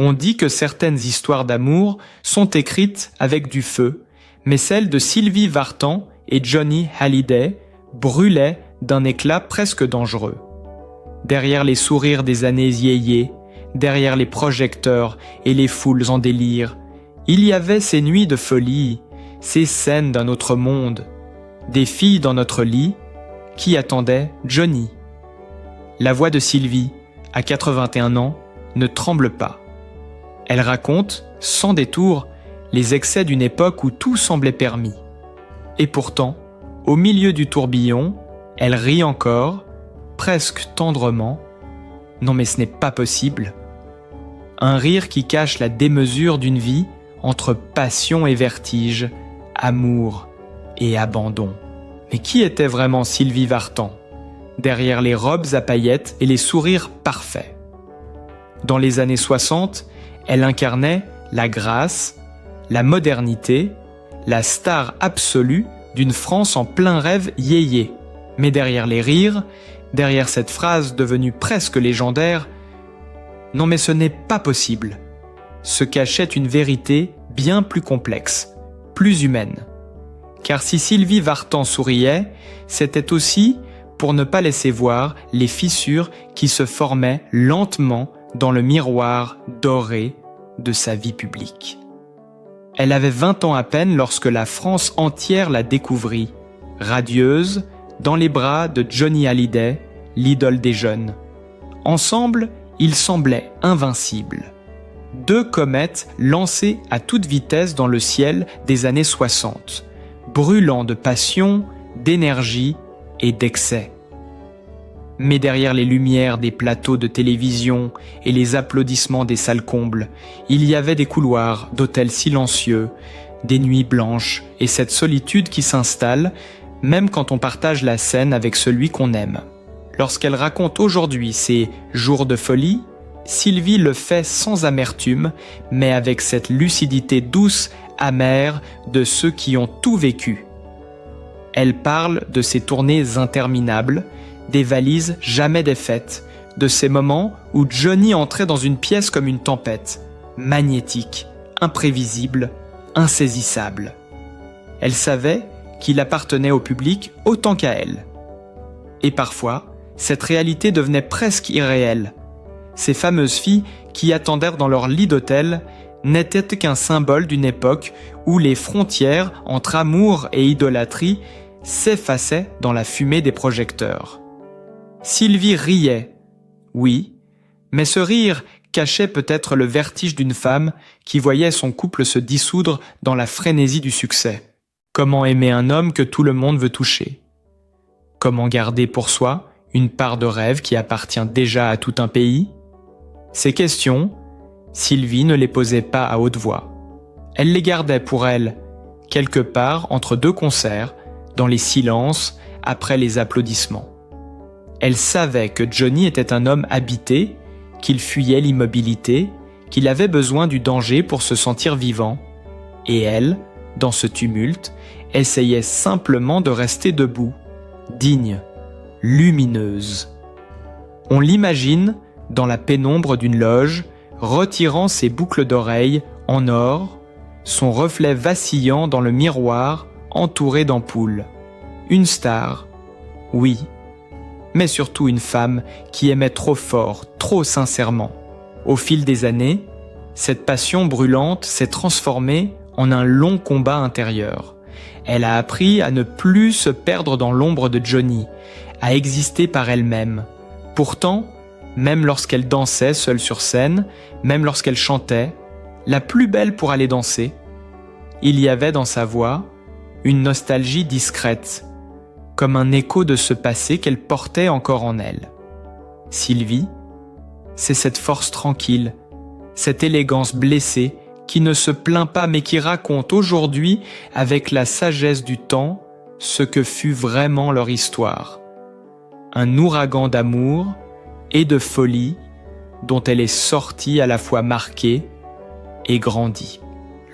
On dit que certaines histoires d'amour sont écrites avec du feu, mais celles de Sylvie Vartan et Johnny Hallyday brûlaient d'un éclat presque dangereux. Derrière les sourires des années yéyé, derrière les projecteurs et les foules en délire, il y avait ces nuits de folie, ces scènes d'un autre monde, des filles dans notre lit qui attendaient Johnny. La voix de Sylvie, à 81 ans, ne tremble pas. Elle raconte, sans détour, les excès d'une époque où tout semblait permis. Et pourtant, au milieu du tourbillon, elle rit encore, presque tendrement. Non mais ce n'est pas possible. Un rire qui cache la démesure d'une vie entre passion et vertige, amour et abandon. Mais qui était vraiment Sylvie Vartan, derrière les robes à paillettes et les sourires parfaits? Dans les années 60, elle incarnait la grâce, la modernité, la star absolue d'une France en plein rêve yéyé. Mais derrière les rires, derrière cette phrase devenue presque légendaire, non mais ce n'est pas possible, se cachait une vérité bien plus complexe, plus humaine. Car si Sylvie Vartan souriait, c'était aussi pour ne pas laisser voir les fissures qui se formaient lentement dans le miroir doré de sa vie publique. Elle avait 20 ans à peine lorsque la France entière la découvrit, radieuse, dans les bras de Johnny Hallyday, l'idole des jeunes. Ensemble, ils semblaient invincibles. Deux comètes lancées à toute vitesse dans le ciel des années 60, brûlant de passion, d'énergie et d'excès. Mais derrière les lumières des plateaux de télévision et les applaudissements des salles combles, il y avait des couloirs d'hôtels silencieux, des nuits blanches et cette solitude qui s'installe, même quand on partage la scène avec celui qu'on aime. Lorsqu'elle raconte aujourd'hui ses jours de folie, Sylvie le fait sans amertume, mais avec cette lucidité douce, amère de ceux qui ont tout vécu. Elle parle de ses tournées interminables, des valises jamais défaites, de ces moments où Johnny entrait dans une pièce comme une tempête, magnétique, imprévisible, insaisissable. Elle savait qu'il appartenait au public autant qu'à elle. Et parfois, cette réalité devenait presque irréelle. Ces fameuses filles qui attendèrent dans leur lit d'hôtel n'étaient qu'un symbole d'une époque où les frontières entre amour et idolâtrie s'effaçaient dans la fumée des projecteurs. Sylvie riait, oui, mais ce rire cachait peut-être le vertige d'une femme qui voyait son couple se dissoudre dans la frénésie du succès. Comment aimer un homme que tout le monde veut toucher? Comment garder pour soi une part de rêve qui appartient déjà à tout un pays? Ces questions, Sylvie ne les posait pas à haute voix. Elle les gardait pour elle, quelque part entre deux concerts, dans les silences, après les applaudissements. Elle savait que Johnny était un homme habité, qu'il fuyait l'immobilité, qu'il avait besoin du danger pour se sentir vivant. Et elle, dans ce tumulte, essayait simplement de rester debout, digne, lumineuse. On l'imagine dans la pénombre d'une loge, retirant ses boucles d'oreilles en or, son reflet vacillant dans le miroir entouré d'ampoules. Une star, oui, mais surtout une femme qui aimait trop fort, trop sincèrement. Au fil des années, cette passion brûlante s'est transformée en un long combat intérieur. Elle a appris à ne plus se perdre dans l'ombre de Johnny, à exister par elle-même. Pourtant, même lorsqu'elle dansait seule sur scène, même lorsqu'elle chantait, la plus belle pour aller danser, il y avait dans sa voix une nostalgie discrète, comme un écho de ce passé qu'elle portait encore en elle. Sylvie, c'est cette force tranquille, cette élégance blessée qui ne se plaint pas mais qui raconte aujourd'hui avec la sagesse du temps ce que fut vraiment leur histoire. Un ouragan d'amour et de folie dont elle est sortie à la fois marquée et grandie.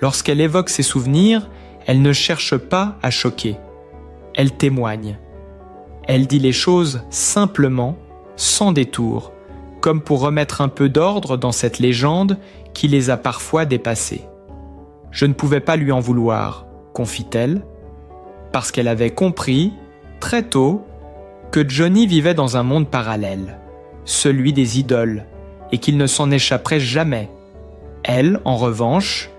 Lorsqu'elle évoque ses souvenirs, elle ne cherche pas à choquer. Elle témoigne. Elle dit les choses simplement, sans détour, comme pour remettre un peu d'ordre dans cette légende qui les a parfois dépassés. Je ne pouvais pas lui en vouloir, confie-t-elle, parce qu'elle avait compris, très tôt, que Johnny vivait dans un monde parallèle, celui des idoles, et qu'il ne s'en échapperait jamais. Elle, en revanche,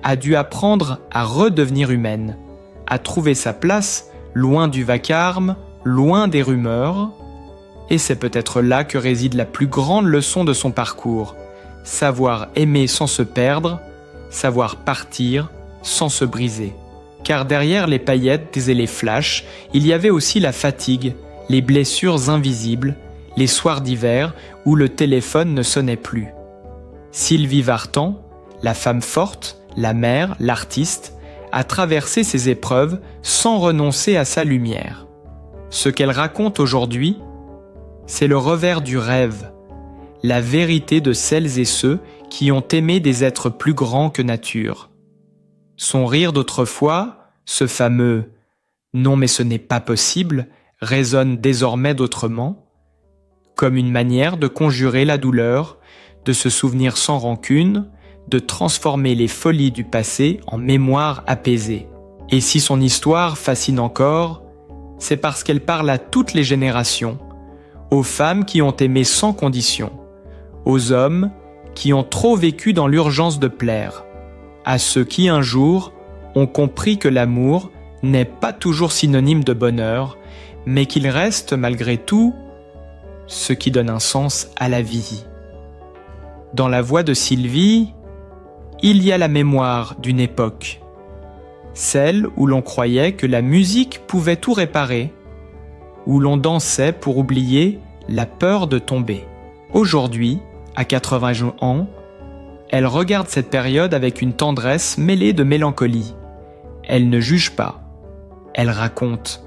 a dû apprendre à redevenir humaine, à trouver sa place loin du vacarme, loin des rumeurs, et c'est peut-être là que réside la plus grande leçon de son parcours, savoir aimer sans se perdre, savoir partir sans se briser. Car derrière les paillettes et les flashs, il y avait aussi la fatigue, les blessures invisibles, les soirs d'hiver où le téléphone ne sonnait plus. Sylvie Vartan, la femme forte, la mère, l'artiste, a traversé ces épreuves sans renoncer à sa lumière. Ce qu'elle raconte aujourd'hui, c'est le revers du rêve, la vérité de celles et ceux qui ont aimé des êtres plus grands que nature. Son rire d'autrefois, ce fameux « non mais ce n'est pas possible » résonne désormais d'autrement, comme une manière de conjurer la douleur, de se souvenir sans rancune, de transformer les folies du passé en mémoire apaisée. Et si son histoire fascine encore, c'est parce qu'elle parle à toutes les générations, aux femmes qui ont aimé sans condition, aux hommes qui ont trop vécu dans l'urgence de plaire, à ceux qui un jour ont compris que l'amour n'est pas toujours synonyme de bonheur, mais qu'il reste malgré tout ce qui donne un sens à la vie. Dans la voix de Sylvie, il y a la mémoire d'une époque, celle où l'on croyait que la musique pouvait tout réparer, où l'on dansait pour oublier la peur de tomber. Aujourd'hui, à 80 ans, elle regarde cette période avec une tendresse mêlée de mélancolie. Elle ne juge pas, elle raconte.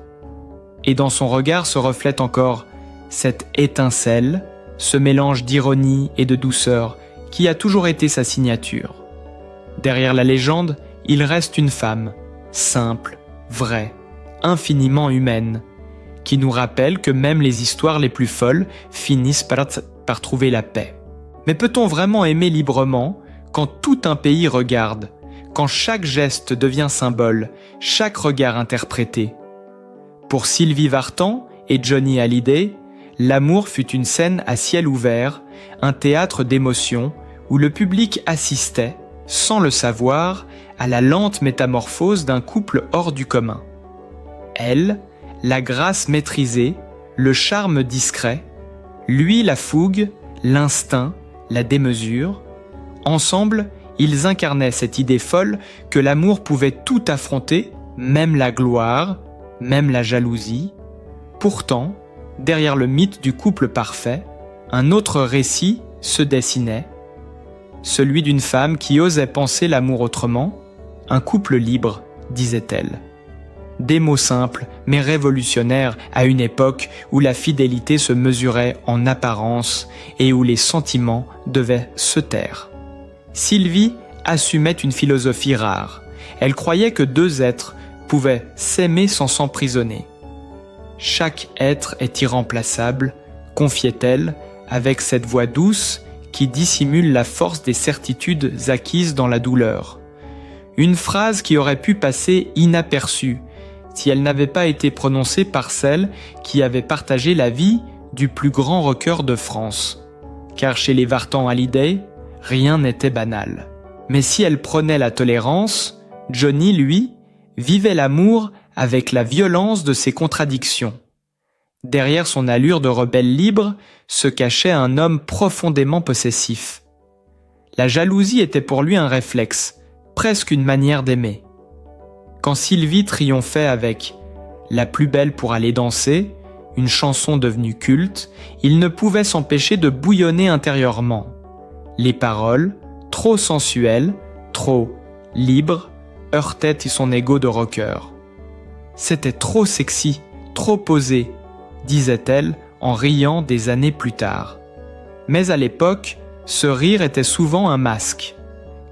Et dans son regard se reflète encore cette étincelle, ce mélange d'ironie et de douceur qui a toujours été sa signature. Derrière la légende, il reste une femme, simple, vraie, infiniment humaine, qui nous rappelle que même les histoires les plus folles finissent par trouver la paix. Mais peut-on vraiment aimer librement quand tout un pays regarde, quand chaque geste devient symbole, chaque regard interprété? Pour Sylvie Vartan et Johnny Hallyday, l'amour fut une scène à ciel ouvert, un théâtre d'émotions où le public assistait, sans le savoir, à la lente métamorphose d'un couple hors du commun. Elle, la grâce maîtrisée, le charme discret, lui la fougue, l'instinct, la démesure. Ensemble, ils incarnaient cette idée folle que l'amour pouvait tout affronter, même la gloire, même la jalousie. Pourtant, derrière le mythe du couple parfait, un autre récit se dessinait, celui d'une femme qui osait penser l'amour autrement, un couple libre, disait-elle. Des mots simples, mais révolutionnaires à une époque où la fidélité se mesurait en apparence et où les sentiments devaient se taire. Sylvie assumait une philosophie rare. Elle croyait que deux êtres pouvaient s'aimer sans s'emprisonner. Chaque être est irremplaçable, confiait-elle, avec cette voix douce qui dissimule la force des certitudes acquises dans la douleur. Une phrase qui aurait pu passer inaperçue si elle n'avait pas été prononcée par celle qui avait partagé la vie du plus grand rocker de France. Car chez les Vartan Hallyday, rien n'était banal. Mais si elle prônait la tolérance, Johnny, lui, vivait l'amour avec la violence de ses contradictions. Derrière son allure de rebelle libre se cachait un homme profondément possessif. La jalousie était pour lui un réflexe, presque une manière d'aimer. Quand Sylvie triomphait avec « La plus belle pour aller danser », une chanson devenue culte, il ne pouvait s'empêcher de bouillonner intérieurement. Les paroles, trop sensuelles, trop libres, heurtaient son ego de rocker. C'était trop sexy, trop posé, disait-elle en riant des années plus tard. Mais à l'époque, ce rire était souvent un masque,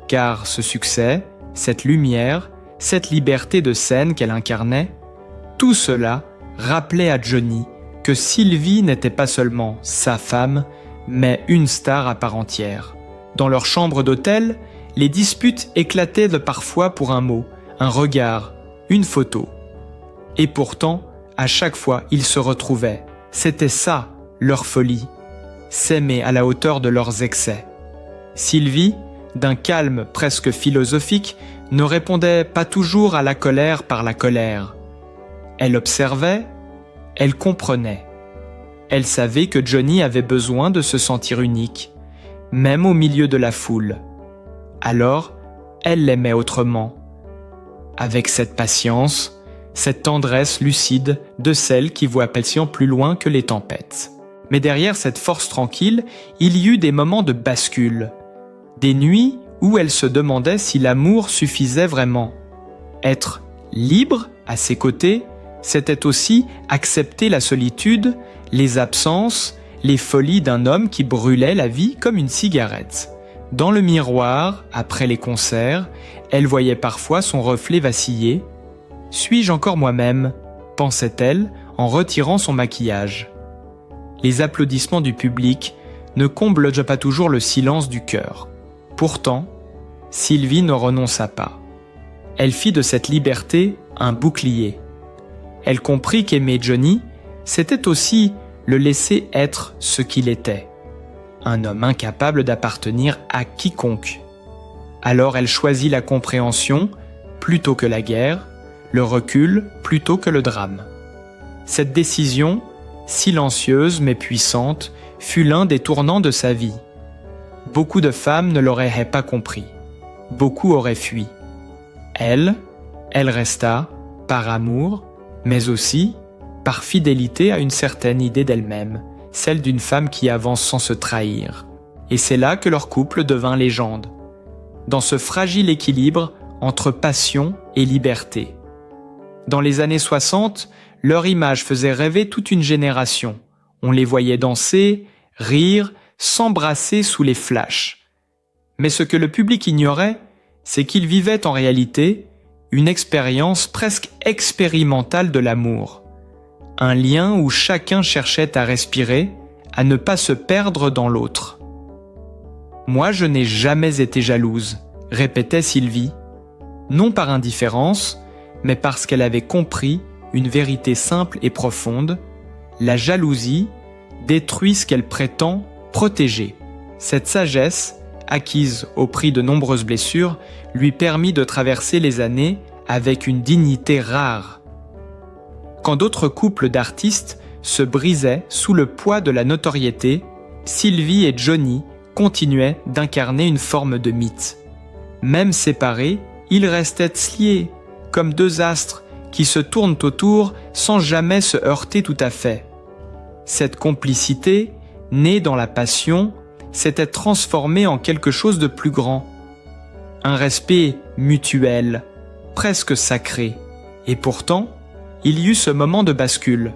car ce succès, cette lumière, cette liberté de scène qu'elle incarnait, tout cela rappelait à Johnny que Sylvie n'était pas seulement sa femme, mais une star à part entière. Dans leur chambre d'hôtel, les disputes éclataient de parfois pour un mot, un regard, une photo. Et pourtant, à chaque fois, ils se retrouvaient. C'était ça, leur folie. S'aimer à la hauteur de leurs excès. Sylvie, d'un calme presque philosophique, ne répondait pas toujours à la colère par la colère. Elle observait, elle comprenait. Elle savait que Johnny avait besoin de se sentir unique, même au milieu de la foule. Alors, elle l'aimait autrement. Avec cette patience, cette tendresse lucide de celle qui voit patient plus loin que les tempêtes. Mais derrière cette force tranquille, il y eut des moments de bascule. Des nuits où elle se demandait si l'amour suffisait vraiment. Être libre à ses côtés, c'était aussi accepter la solitude, les absences, les folies d'un homme qui brûlait la vie comme une cigarette. Dans le miroir, après les concerts, elle voyait parfois son reflet vaciller. « Suis-je encore moi-même » pensait-elle en retirant son maquillage. Les applaudissements du public ne comblent pas toujours le silence du cœur. Pourtant, Sylvie ne renonça pas. Elle fit de cette liberté un bouclier. Elle comprit qu'aimer Johnny, c'était aussi le laisser être ce qu'il était. Un homme incapable d'appartenir à quiconque. Alors elle choisit la compréhension plutôt que la guerre, le recul plutôt que le drame. Cette décision, silencieuse mais puissante, fut l'un des tournants de sa vie. Beaucoup de femmes ne l'auraient pas compris. Beaucoup auraient fui. Elle resta, par amour, mais aussi par fidélité à une certaine idée d'elle-même, celle d'une femme qui avance sans se trahir. Et c'est là que leur couple devint légende, dans ce fragile équilibre entre passion et liberté. Dans les années 60, leur image faisait rêver toute une génération. On les voyait danser, rire, s'embrasser sous les flashs. Mais ce que le public ignorait, c'est qu'ils vivaient en réalité une expérience presque expérimentale de l'amour. Un lien où chacun cherchait à respirer, à ne pas se perdre dans l'autre. « Moi, je n'ai jamais été jalouse », répétait Sylvie, non par indifférence, mais parce qu'elle avait compris une vérité simple et profonde, la jalousie détruit ce qu'elle prétend protéger. Cette sagesse, acquise au prix de nombreuses blessures, lui permit de traverser les années avec une dignité rare. Quand d'autres couples d'artistes se brisaient sous le poids de la notoriété, Sylvie et Johnny continuaient d'incarner une forme de mythe. Même séparés, ils restaient liés, comme deux astres qui se tournent autour sans jamais se heurter tout à fait. Cette complicité, née dans la passion, s'était transformée en quelque chose de plus grand. Un respect mutuel, presque sacré. Et pourtant, il y eut ce moment de bascule,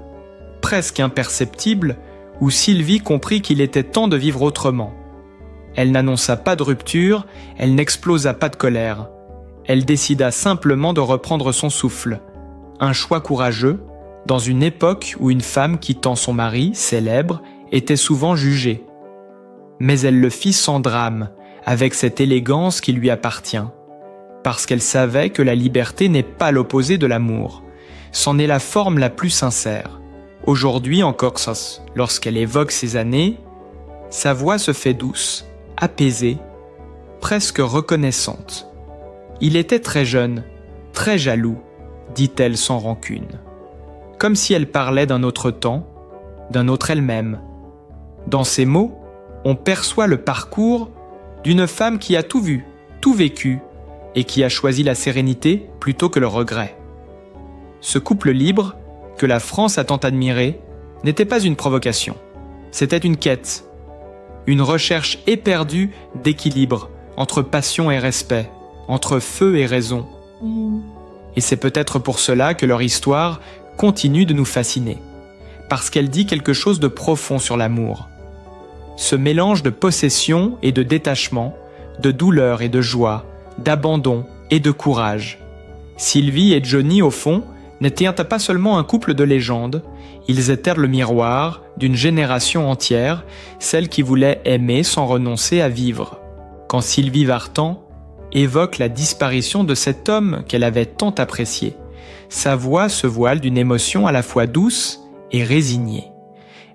presque imperceptible, où Sylvie comprit qu'il était temps de vivre autrement. Elle n'annonça pas de rupture, elle n'explosa pas de colère. Elle décida simplement de reprendre son souffle. Un choix courageux, dans une époque où une femme quittant son mari, célèbre, était souvent jugée. Mais elle le fit sans drame, avec cette élégance qui lui appartient. Parce qu'elle savait que la liberté n'est pas l'opposé de l'amour. C'en est la forme la plus sincère. Aujourd'hui encore, lorsqu'elle évoque ces années, sa voix se fait douce, apaisée, presque reconnaissante. Il était très jeune, très jaloux, dit-elle sans rancune. Comme si elle parlait d'un autre temps, d'un autre elle-même. Dans ces mots, on perçoit le parcours d'une femme qui a tout vu, tout vécu, et qui a choisi la sérénité plutôt que le regret. Ce couple libre, que la France a tant admiré, n'était pas une provocation. C'était une quête, une recherche éperdue d'équilibre entre passion et respect, entre feu et raison. Et c'est peut-être pour cela que leur histoire continue de nous fasciner, parce qu'elle dit quelque chose de profond sur l'amour. Ce mélange de possession et de détachement, de douleur et de joie, d'abandon et de courage. Sylvie et Johnny, au fond, n'étaient pas seulement un couple de légende, ils étaient le miroir d'une génération entière, celle qui voulait aimer sans renoncer à vivre. quand Sylvie Vartan évoque la disparition de cet homme qu'elle avait tant apprécié. Sa voix se voile d'une émotion à la fois douce et résignée.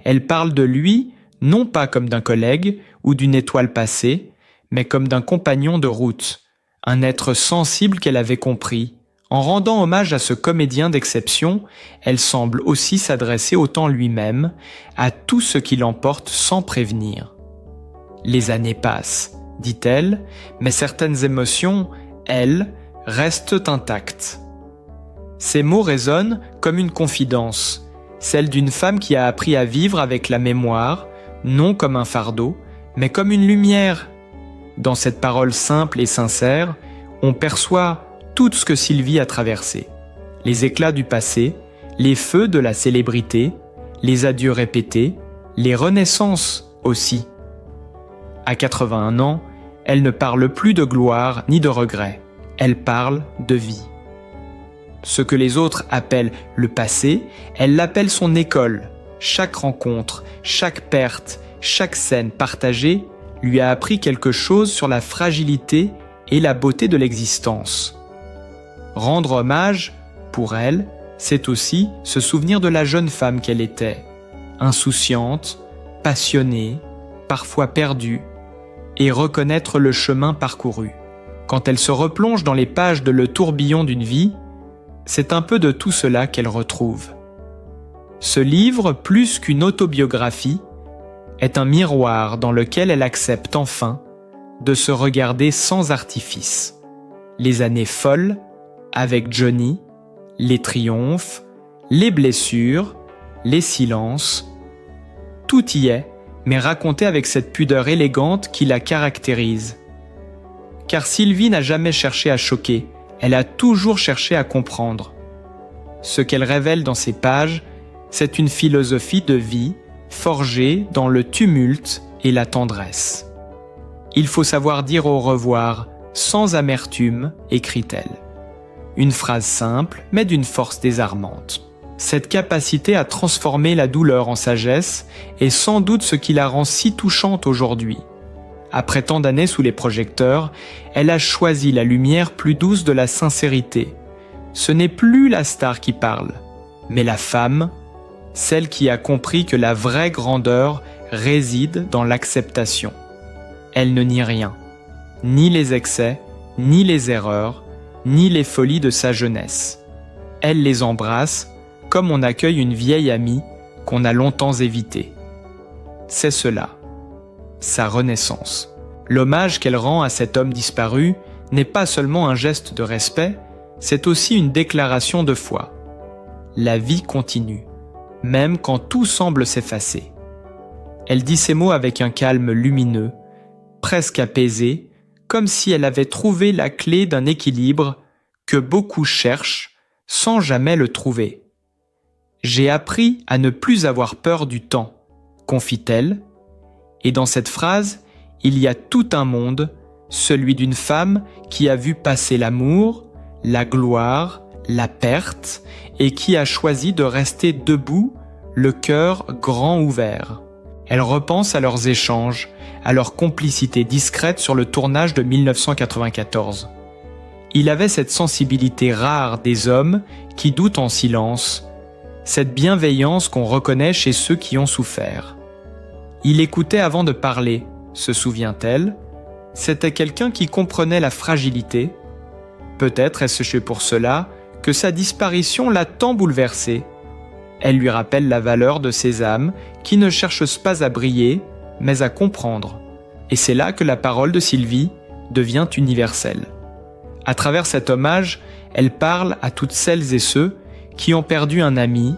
Elle parle de lui non pas comme d'un collègue ou d'une étoile passée, mais comme d'un compagnon de route, un être sensible qu'elle avait compris. En rendant hommage à ce comédien d'exception, elle semble aussi s'adresser autant lui-même à tout ce qui l'emporte sans prévenir. Les années passent, dit-elle, mais certaines émotions, elles, restent intactes. Ces mots résonnent comme une confidence, celle d'une femme qui a appris à vivre avec la mémoire, non comme un fardeau, mais comme une lumière. Dans cette parole simple et sincère, on perçoit tout ce que Sylvie a traversé. Les éclats du passé, les feux de la célébrité, les adieux répétés, les renaissances aussi. À 81 ans, elle ne parle plus de gloire ni de regret, elle parle de vie. Ce que les autres appellent le passé, elle l'appelle son école. Chaque rencontre, chaque perte, chaque scène partagée lui a appris quelque chose sur la fragilité et la beauté de l'existence. Rendre hommage, pour elle, c'est aussi se souvenir de la jeune femme qu'elle était, insouciante, passionnée, parfois perdue, et reconnaître le chemin parcouru. Quand elle se replonge dans les pages de Le tourbillon d'une vie, c'est un peu de tout cela qu'elle retrouve. Ce livre, plus qu'une autobiographie, est un miroir dans lequel elle accepte enfin de se regarder sans artifice. Les années folles, avec Johnny, les triomphes, les blessures, les silences, tout y est, mais raconté avec cette pudeur élégante qui la caractérise. Car Sylvie n'a jamais cherché à choquer, elle a toujours cherché à comprendre. Ce qu'elle révèle dans ces pages, c'est une philosophie de vie forgée dans le tumulte et la tendresse. Il faut savoir dire au revoir sans amertume, écrit-elle. Une phrase simple, mais d'une force désarmante. Cette capacité à transformer la douleur en sagesse est sans doute ce qui la rend si touchante aujourd'hui. Après tant d'années sous les projecteurs, elle a choisi la lumière plus douce de la sincérité. Ce n'est plus la star qui parle, mais la femme, celle qui a compris que la vraie grandeur réside dans l'acceptation. Elle ne nie rien, ni les excès, ni les erreurs, ni les folies de sa jeunesse. Elle les embrasse comme on accueille une vieille amie qu'on a longtemps évitée. C'est cela, sa renaissance. L'hommage qu'elle rend à cet homme disparu n'est pas seulement un geste de respect, c'est aussi une déclaration de foi. La vie continue, même quand tout semble s'effacer. Elle dit ces mots avec un calme lumineux, presque apaisé, comme si elle avait trouvé la clé d'un équilibre que beaucoup cherchent sans jamais le trouver. « J'ai appris à ne plus avoir peur du temps », confie-t-elle, et dans cette phrase, il y a tout un monde, celui d'une femme qui a vu passer l'amour, la gloire, la perte, et qui a choisi de rester debout, le cœur grand ouvert. Elle repense à leurs échanges, à leur complicité discrète sur le tournage de 1994. Il avait cette sensibilité rare des hommes qui doutent en silence, cette bienveillance qu'on reconnaît chez ceux qui ont souffert. Il écoutait avant de parler, se souvient-elle. C'était quelqu'un qui comprenait la fragilité. Peut-être est-ce pour cela que sa disparition l'a tant bouleversée. Elle lui rappelle la valeur de ces âmes qui ne cherchent pas à briller, mais à comprendre. Et c'est là que la parole de Sylvie devient universelle. À travers cet hommage, elle parle à toutes celles et ceux qui ont perdu un ami,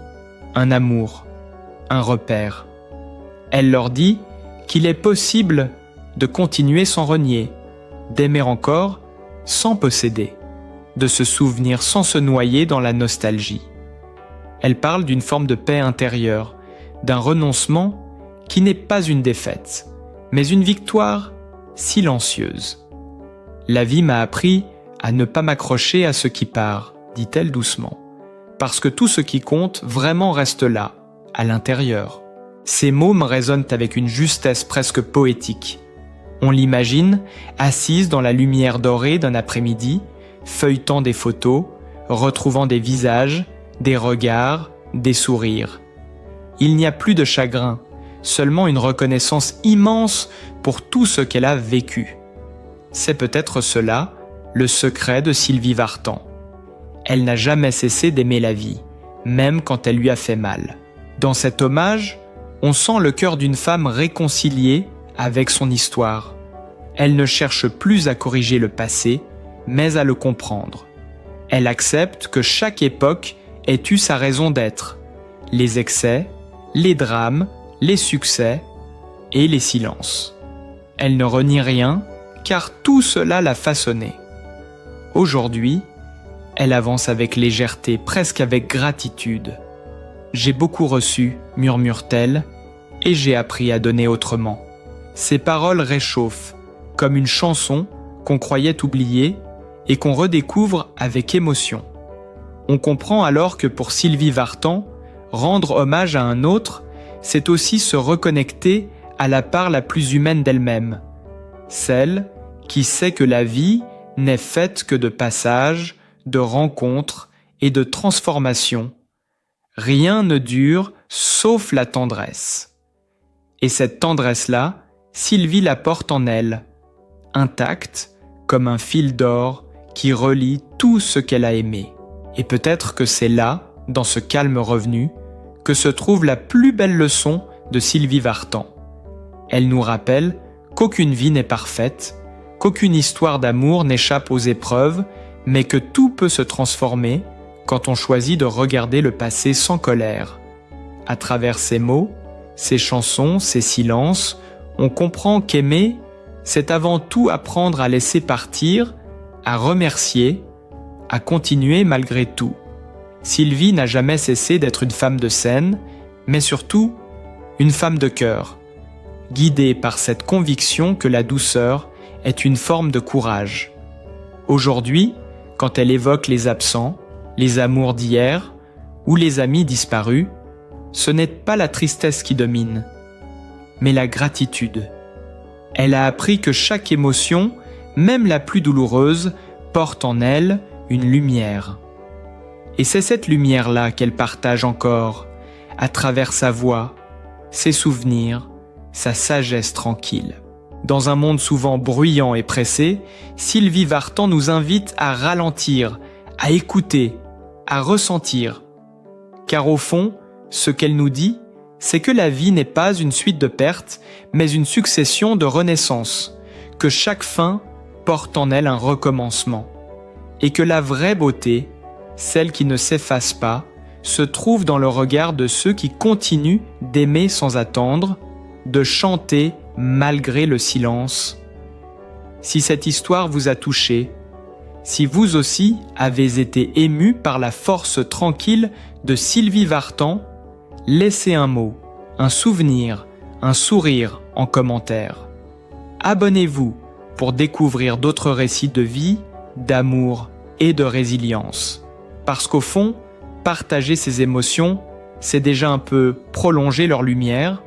un amour, un repère. Elle leur dit qu'il est possible de continuer sans renier, d'aimer encore sans posséder, de se souvenir sans se noyer dans la nostalgie. Elle parle d'une forme de paix intérieure, d'un renoncement qui n'est pas une défaite, mais une victoire silencieuse. La vie m'a appris à ne pas m'accrocher à ce qui part, dit-elle doucement, parce que tout ce qui compte vraiment reste là, à l'intérieur. Ces mots me résonnent avec une justesse presque poétique. On l'imagine assise dans la lumière dorée d'un après-midi, feuilletant des photos, retrouvant des visages, des regards, des sourires. Il n'y a plus de chagrin, seulement une reconnaissance immense pour tout ce qu'elle a vécu. C'est peut-être cela, le secret de Sylvie Vartan. Elle n'a jamais cessé d'aimer la vie, même quand elle lui a fait mal. Dans cet hommage, on sent le cœur d'une femme réconciliée avec son histoire. Elle ne cherche plus à corriger le passé, mais à le comprendre. Elle accepte que chaque époque ait eu sa raison d'être, les excès, les drames, les succès et les silences. Elle ne renie rien, car tout cela l'a façonnée. Aujourd'hui, elle avance avec légèreté, presque avec gratitude. « J'ai beaucoup reçu », murmure-t-elle, « et j'ai appris à donner autrement. » Ces paroles réchauffent, comme une chanson qu'on croyait oubliée et qu'on redécouvre avec émotion. On comprend alors que pour Sylvie Vartan, rendre hommage à un autre, c'est aussi se reconnecter à la part la plus humaine d'elle-même, celle qui sait que la vie n'est faite que de passages, de rencontres et de transformations. Rien ne dure sauf la tendresse. Et cette tendresse-là, Sylvie la porte en elle, intacte comme un fil d'or qui relie tout ce qu'elle a aimé. Et peut-être que c'est là, dans ce calme revenu, que se trouve la plus belle leçon de Sylvie Vartan. Elle nous rappelle qu'aucune vie n'est parfaite, qu'aucune histoire d'amour n'échappe aux épreuves, mais que tout peut se transformer quand on choisit de regarder le passé sans colère. À travers ses mots, ses chansons, ses silences, on comprend qu'aimer, c'est avant tout apprendre à laisser partir, à remercier, à continuer malgré tout. Sylvie n'a jamais cessé d'être une femme de scène, mais surtout une femme de cœur, guidée par cette conviction que la douceur est une forme de courage. Aujourd'hui, quand elle évoque les absents, les amours d'hier ou les amis disparus, ce n'est pas la tristesse qui domine, mais la gratitude. Elle a appris que chaque émotion, même la plus douloureuse, porte en elle une lumière. Et c'est cette lumière-là qu'elle partage encore, à travers sa voix, ses souvenirs, sa sagesse tranquille. Dans un monde souvent bruyant et pressé, Sylvie Vartan nous invite à ralentir, à écouter, à ressentir. Car au fond, ce qu'elle nous dit, c'est que la vie n'est pas une suite de pertes, mais une succession de renaissances, que chaque fin porte en elle un recommencement, et que la vraie beauté, celle qui ne s'efface pas, se trouve dans le regard de ceux qui continuent d'aimer sans attendre, de chanter malgré le silence. Si cette histoire vous a touché, si vous aussi avez été ému par la force tranquille de Sylvie Vartan, laissez un mot, un souvenir, un sourire en commentaire. Abonnez-vous pour découvrir d'autres récits de vie, d'amour et de résilience. Parce qu'au fond, partager ces émotions, c'est déjà un peu prolonger leur lumière